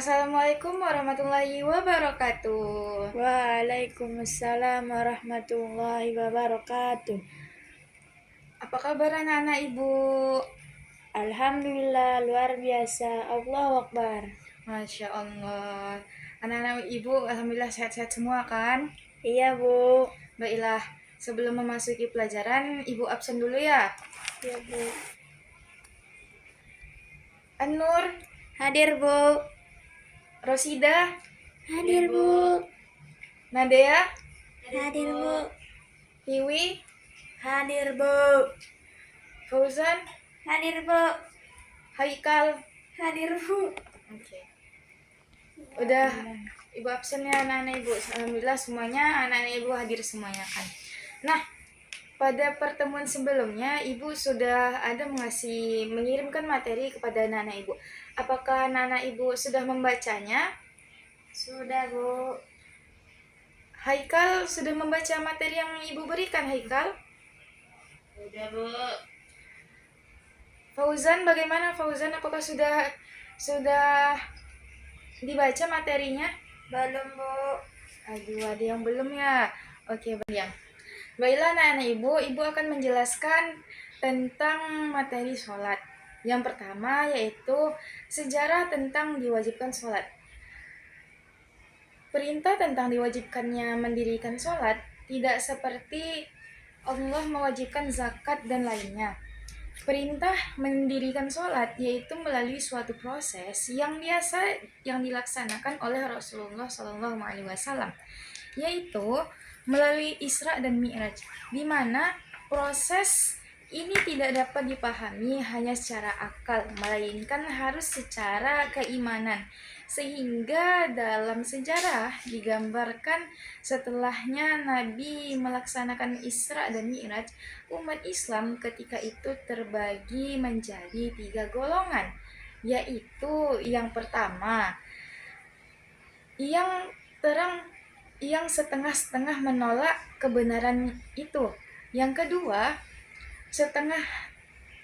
Assalamualaikum warahmatullahi wabarakatuh. Waalaikumsalam warahmatullahi wabarakatuh. Apa kabar anak-anak ibu? Alhamdulillah luar biasa. Allahu Akbar. Masya Allah. Anak-anak ibu alhamdulillah sehat-sehat semua kan? Iya bu. Baiklah, sebelum memasuki pelajaran, ibu absen dulu ya. Iya bu. An-Nur, Hadir bu. Rosida, Hadir bu. Nadea, Hadir bu. Hiwi, Hadir bu. Fauzan, Hadir bu. Haikal. Hadir bu. Oke. Udah ibu absen ya anak-anak ibu. Alhamdulillah semuanya anak-anak ibu hadir semuanya kan. Nah, pada pertemuan sebelumnya ibu sudah ada mengirimkan materi kepada anak-anak ibu. Apakah anak-anak ibu sudah membacanya? Sudah bu. Haikal sudah membaca materi yang ibu berikan, Haikal? Sudah bu. Fauzan bagaimana Fauzan? Apakah sudah dibaca materinya? Belum bu. Aduh, ada yang belum ya. Oke, yang. Baiklah anak-anak ibu akan menjelaskan tentang materi sholat. Yang pertama yaitu sejarah tentang diwajibkan sholat. Perintah tentang diwajibkannya mendirikan sholat tidak seperti Allah mewajibkan zakat dan lainnya. Perintah mendirikan sholat yaitu melalui suatu proses yang biasa yang dilaksanakan oleh Rasulullah SAW, yaitu melalui Isra dan Mi'raj, di mana proses ini tidak dapat dipahami hanya secara akal, melainkan harus secara keimanan. Sehingga dalam sejarah digambarkan setelahnya Nabi melaksanakan Isra dan Mi'raj, umat Islam ketika itu terbagi menjadi 3 golongan, yaitu yang pertama, yang setengah-setengah menolak kebenaran itu. Yang kedua, setengah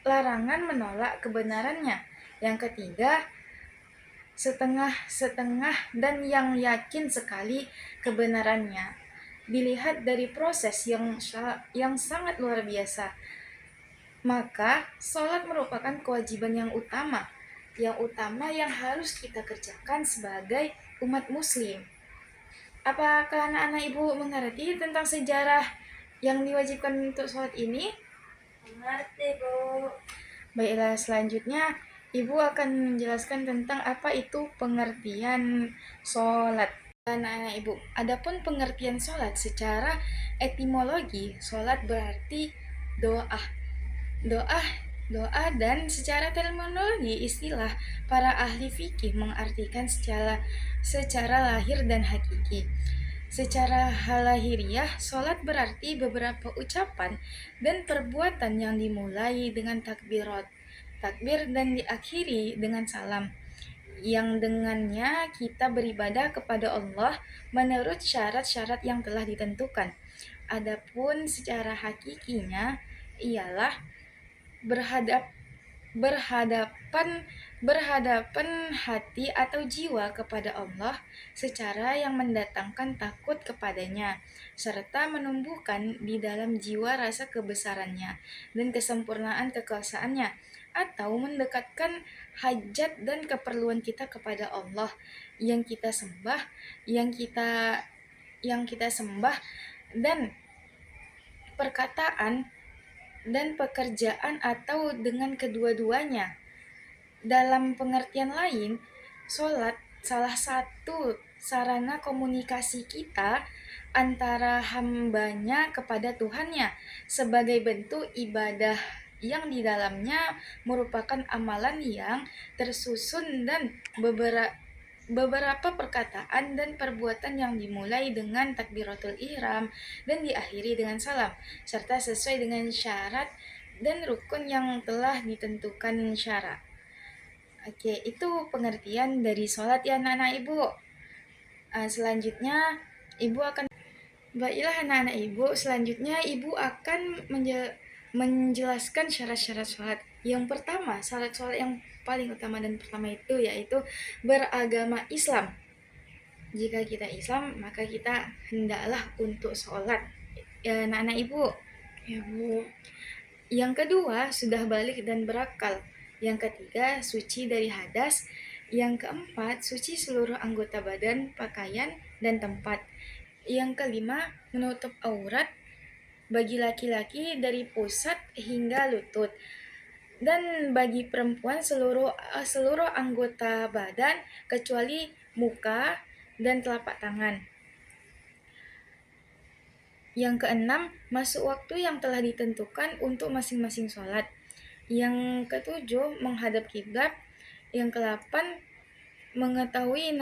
larangan menolak kebenarannya. Yang ketiga, setengah-setengah dan yang yakin sekali kebenarannya. Dilihat dari proses yang sangat luar biasa, maka sholat merupakan kewajiban yang utama yang harus kita kerjakan sebagai umat muslim. Apakah anak-anak ibu mengerti tentang sejarah yang diwajibkan untuk sholat ini? Mengerti bu. Baiklah, selanjutnya ibu akan menjelaskan tentang apa itu pengertian sholat. Anak-anak ibu, adapun pengertian sholat secara etimologi, sholat berarti doa, dan secara terminologi istilah para ahli fikih mengartikan secara lahir dan hakiki. Secara halahiriah, sholat berarti beberapa ucapan dan perbuatan yang dimulai dengan takbir dan diakhiri dengan salam, yang dengannya kita beribadah kepada Allah menurut syarat-syarat yang telah ditentukan. Adapun secara hakikinya ialah berhadapan hati atau jiwa kepada Allah secara yang mendatangkan takut kepadanya, serta menumbuhkan di dalam jiwa rasa kebesarannya dan kesempurnaan kekuasaannya, atau mendekatkan hajat dan keperluan kita kepada Allah yang kita sembah, dan perkataan dan pekerjaan atau dengan kedua-duanya. Dalam pengertian lain, sholat salah satu sarana komunikasi kita antara hambanya kepada Tuhannya sebagai bentuk ibadah yang di dalamnya merupakan amalan yang tersusun dan beberapa perkataan dan perbuatan yang dimulai dengan takbiratul ihram dan diakhiri dengan salam, serta sesuai dengan syarat dan rukun yang telah ditentukan syara. Oke, itu pengertian dari sholat ya anak-anak ibu. Selanjutnya ibu akan menjelaskan syarat-syarat sholat. Yang pertama, syarat sholat yang paling utama dan pertama itu yaitu beragama Islam. Jika kita Islam, maka kita hendaklah untuk sholat. Ya, anak-anak ibu. Ya Bu. Yang kedua, sudah balik dan berakal. Yang ketiga, suci dari hadas. Yang keempat, suci seluruh anggota badan, pakaian, dan tempat. Yang kelima, menutup aurat bagi laki-laki dari pusat hingga lutut. Dan bagi perempuan seluruh anggota badan kecuali muka dan telapak tangan. Yang keenam, masuk waktu yang telah ditentukan untuk masing-masing sholat. Yang ketujuh, menghadap kiblat. Yang kedelapan, mengetahui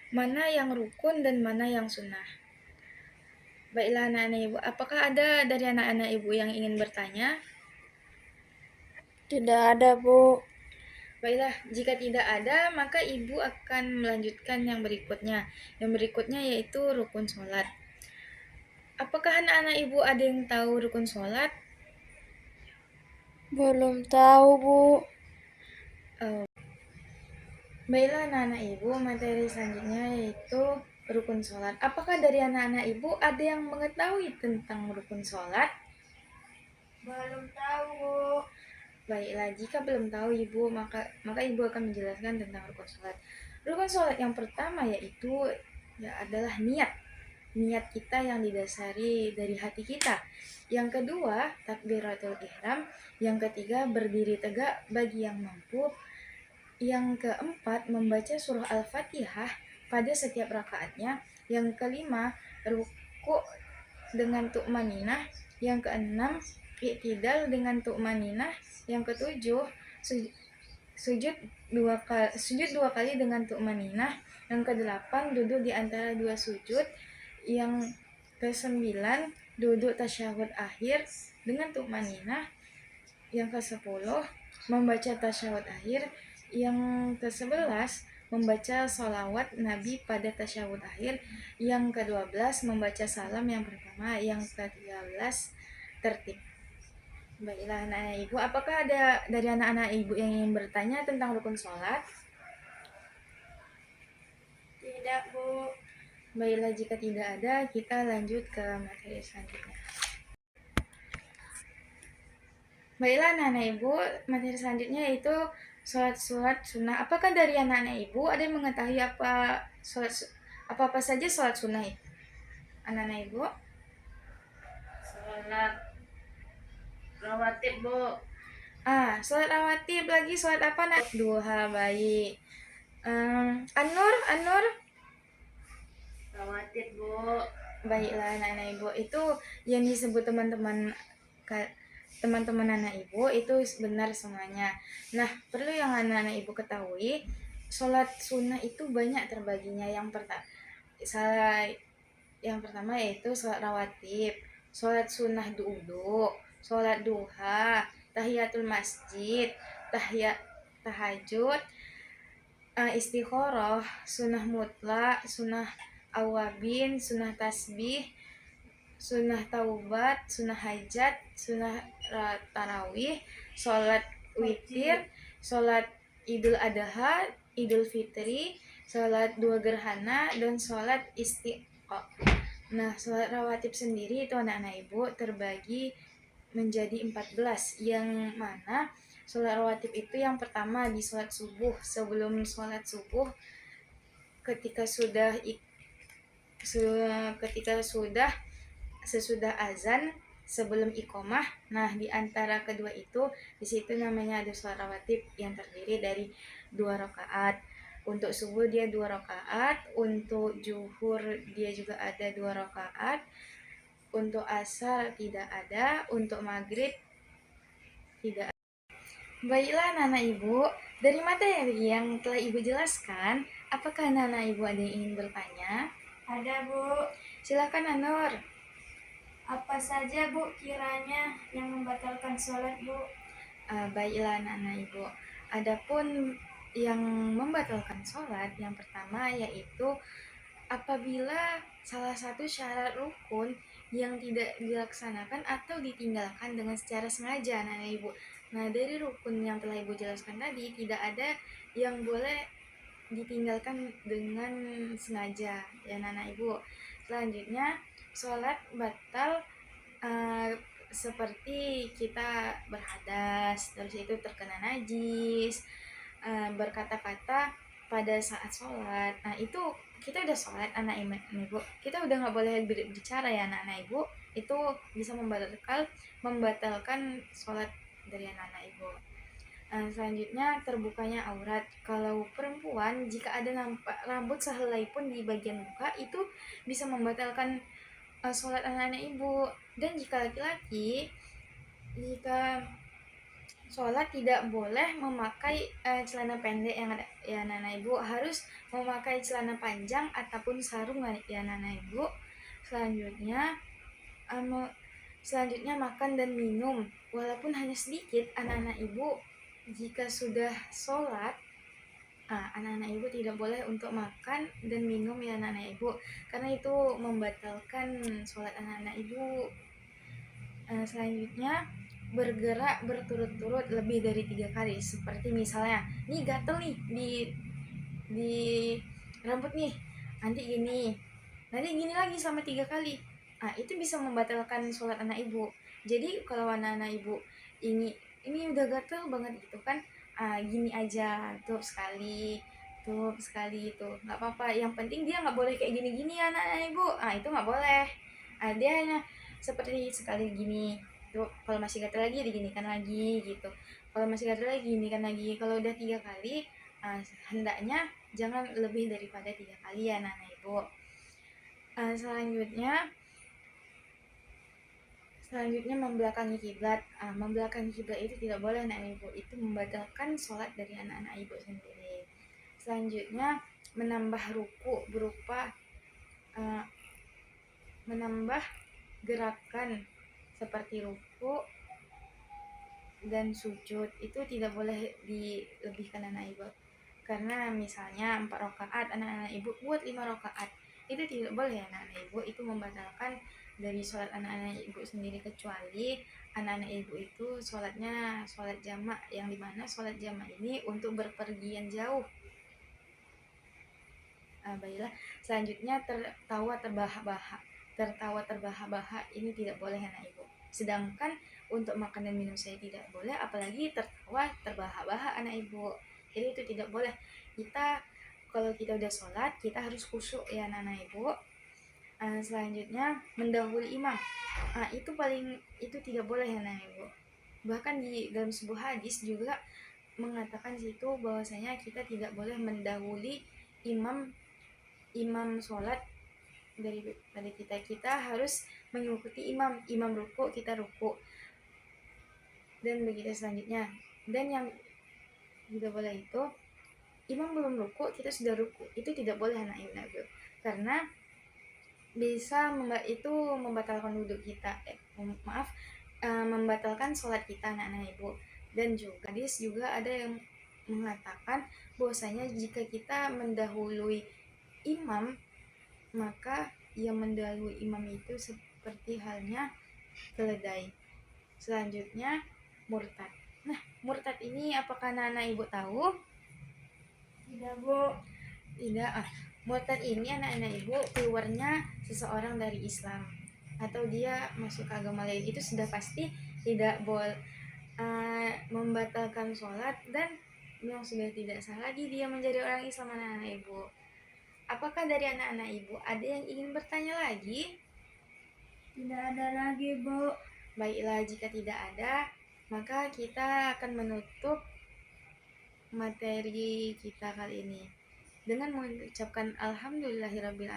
mana yang rukun dan mana yang sunnah. Baiklah anak-anak ibu, apakah ada dari anak-anak ibu yang ingin bertanya? Tidak ada Bu. Baiklah, jika tidak ada, maka ibu akan melanjutkan yang berikutnya. Yang berikutnya yaitu rukun sholat. Apakah anak-anak ibu ada yang tahu rukun sholat? Belum tahu Bu. Baiklah anak-anak ibu, materi selanjutnya yaitu rukun sholat. Apakah dari anak-anak ibu ada yang mengetahui tentang rukun sholat? Belum tahu Bu. Baiklah, jika belum tahu ibu, maka ibu akan menjelaskan tentang rukun sholat. Rukun sholat yang pertama yaitu adalah niat. Niat kita yang didasari dari hati kita. Yang kedua, takbiratul ihram. Yang ketiga, berdiri tegak bagi yang mampu. Yang keempat, membaca surah Al-Fatihah pada setiap rakaatnya. Yang kelima, ruku dengan tu'maninah. Yang keenam, i'tidal dengan tu'maninah. Yang ketujuh, sujud dua kali dengan tu'maninah. Yang kedelapan, duduk di antara dua sujud. Yang kesembilan, duduk tasyahud akhir dengan tu'maninah. Yang kesepuluh, membaca tasyahud akhir. Yang kesebelas, membaca sholawat Nabi pada tasyahud akhir. Yang ke-12, membaca salam yang pertama. Yang ke-13, tertib. Baiklah anak-anak ibu, apakah ada dari anak-anak ibu yang ingin bertanya tentang rukun sholat? Tidak Bu. Baiklah, jika tidak ada, kita lanjut ke materi selanjutnya. Baiklah anak-anak ibu, materi selanjutnya yaitu sholat sunnah. Apakah dari anak-anak ibu ada yang mengetahui apa saja sholat sunnah itu? Anak-anak ibu? Sholat rawatib Bu. Sholat rawatib lagi, sholat apa nak? Duha, baik. Anur? Rawatib Bu. Baiklah anak-anak ibu, itu yang disebut teman-teman anak ibu itu benar semuanya. Nah, perlu yang anak-anak ibu ketahui, sholat sunnah itu banyak terbaginya. Yang pertama yaitu sholat rawatib, sholat sunnah dulu, sholat duha, tahiyatul masjid, tahajud, istikharah, sunnah mutlak, sunnah awabin, sunnah tasbih, sunnah taubat, sunnah hajat, sunnah tarawih, sholat witir, sholat idul adha, idul fitri, sholat dua gerhana, dan sholat istiqo. Nah, sholat rawatib sendiri itu anak-anak ibu terbagi menjadi 14, yang mana sholat rawatib itu yang pertama di sholat subuh. Sebelum sholat subuh, ketika sesudah azan, sebelum iqomah. Nah, di antara kedua itu, di situ namanya ada sholat rawatib yang terdiri dari 2 rakaat. Untuk subuh dia 2 rakaat, untuk zuhur dia juga ada 2 rakaat, untuk asar tidak ada, untuk maghrib tidak ada. Baiklah anak-anak ibu, dari materi yang telah ibu jelaskan, apakah anak-anak ibu ada yang ingin bertanya? Ada Bu. Silakan Anur. Apa saja Bu kiranya yang membatalkan sholat Bu? Baiklah anak-anak ibu, adapun yang membatalkan sholat yang pertama yaitu apabila salah satu syarat rukun yang tidak dilaksanakan atau ditinggalkan dengan secara sengaja anak-anak ibu. Nah, dari rukun yang telah Ibu jelaskan tadi, tidak ada yang boleh ditinggalkan dengan sengaja, ya anak Ibu. Selanjutnya, sholat batal uh, seperti kita berhadas, terus itu terkena najis, berkata-kata pada saat sholat. Nah, itu kita udah sholat anak ibu, kita udah nggak boleh berbicara ya anak-anak ibu. Itu bisa membatalkan sholat dari anak-anak ibu. Selanjutnya, terbukanya aurat. Kalau perempuan, jika ada nampak rambut sehelai pun di bagian muka, itu bisa membatalkan sholat anak-anak ibu. Dan jika laki-laki, jika sholat tidak boleh memakai celana pendek yang ada ya anak-anak ibu, harus memakai celana panjang ataupun sarung ya anak-anak ibu. Selanjutnya, selanjutnya makan dan minum walaupun hanya sedikit anak-anak ibu. Jika sudah sholat, anak-anak ibu tidak boleh untuk makan dan minum ya anak-anak ibu, karena itu membatalkan sholat anak-anak ibu. Selanjutnya, bergerak berturut-turut lebih dari 3 kali, seperti misalnya nih gatel nih di rambut nih, nanti gini lagi selama 3 kali. Itu bisa membatalkan sholat anak ibu. Jadi kalau anak-anak ibu ini udah gatel banget gitu kan, gini aja tuh sekali, itu nggak apa-apa, yang penting dia nggak boleh kayak gini-gini ya anak-anak ibu. Itu nggak boleh. Dia hanya seperti sekali gini tuh, kalau masih gatel lagi diginikan lagi gitu, kalau masih gatel lagi ginikan lagi. Kalau udah 3 kali, hendaknya jangan lebih daripada 3 kali ya anak-anak ibu. Selanjutnya membelakangi kiblat. Membelakangi kiblat itu tidak boleh anak ibu, itu membatalkan sholat dari anak-anak ibu sendiri. Selanjutnya, menambah ruku berupa menambah gerakan seperti ruku dan sujud, itu tidak boleh dilebihkan anak ibu. Karena misalnya 4 rakaat, anak-anak ibu buat 5 rakaat, itu tidak boleh anak-anak ibu, itu membatalkan dari sholat anak-anak ibu sendiri, kecuali anak-anak ibu itu sholatnya sholat jamak, yang dimana sholat jamak ini untuk berpergian jauh. Baiklah, selanjutnya tertawa terbahak-bahak ini tidak boleh anak ibu. Sedangkan untuk makan dan minum saya tidak boleh, apalagi tertawa terbahak-bahak anak ibu. Jadi itu tidak boleh. Kalau kita udah sholat, kita harus khusyuk ya anak-anak ibu. Selanjutnya, mendahului imam. Itu tidak boleh ya anak ibu. Bahkan di dalam sebuah hadis juga mengatakan situ bahwasanya kita tidak boleh mendahului imam sholat daripada kita harus mengikuti imam ruku, kita ruku, dan begitu selanjutnya. Dan yang tidak boleh itu, imam belum ruku kita sudah ruku, itu tidak boleh anak ibu, karena bisa itu membatalkan wudhu kita, membatalkan sholat kita anak-anak ibu. Dan juga hadis juga ada yang mengatakan bahwasanya jika kita mendahului imam, maka yang mendahului imam itu seperti halnya keledai. Selanjutnya, murtad. Nah, murtad ini apakah anak-anak ibu tahu? Tidak, Bu. Tidak. Murtad ini anak-anak ibu keluarnya seseorang dari Islam atau dia masuk ke agama lain, itu sudah pasti tidak boleh membatalkan sholat, dan yang sudah tidak sah lagi dia menjadi orang Islam anak-anak ibu. Apakah dari anak-anak ibu ada yang ingin bertanya lagi? Tidak ada lagi, Bu. Baiklah, jika tidak ada, maka kita akan menutup materi kita kali ini dengan mengucapkan alhamdulillahirabbil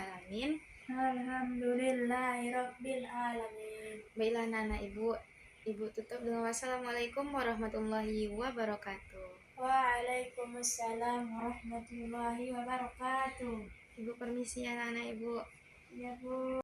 Alhamdulillahirabbil. Baiklah anak-anak ibu tutup dengan wassalamualaikum warahmatullahi wabarakatuh. Waalaikumsalam warahmatullahi wabarakatuh. Ibu permisi anak-anak ibu. Ya, Bu.